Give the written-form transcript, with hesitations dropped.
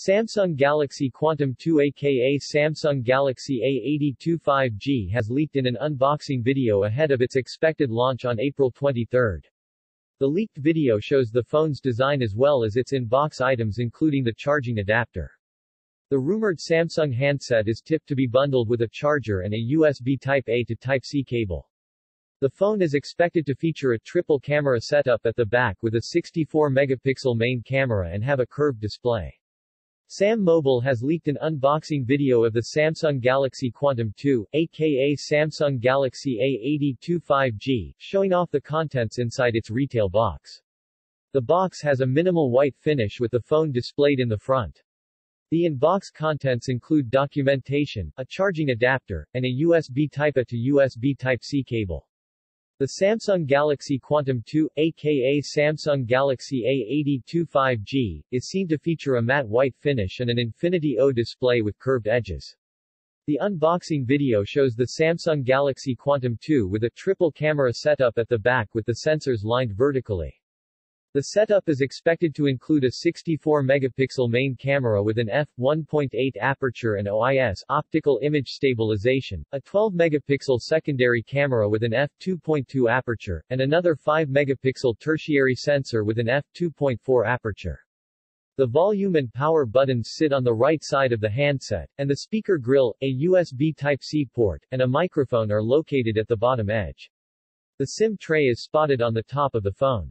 Samsung Galaxy Quantum 2 aka Samsung Galaxy A82 5G has leaked in an unboxing video ahead of its expected launch on April 23. The leaked video shows the phone's design as well as its in-box items including the charging adapter. The rumored Samsung handset is tipped to be bundled with a charger and a USB Type-A to Type-C cable. The phone is expected to feature a triple camera setup at the back with a 64-megapixel main camera and have a curved display. Sam Mobile has leaked an unboxing video of the Samsung Galaxy Quantum 2, aka Samsung Galaxy A82 5G, showing off the contents inside its retail box. The box has a minimal white finish with the phone displayed in the front. The in-box contents include documentation, a charging adapter, and a USB Type-A to USB Type-C cable. The Samsung Galaxy Quantum 2, aka Samsung Galaxy A82 5G, is seen to feature a matte white finish and an Infinity O display with curved edges. The unboxing video shows the Samsung Galaxy Quantum 2 with a triple camera setup at the back with the sensors lined vertically. The setup is expected to include a 64-megapixel main camera with an f1.8 aperture and OIS optical image stabilization, a 12-megapixel secondary camera with an f2.2 aperture, and another 5-megapixel tertiary sensor with an f2.4 aperture. The volume and power buttons sit on the right side of the handset, and the speaker grille, a USB Type-C port, and a microphone are located at the bottom edge. The SIM tray is spotted on the top of the phone.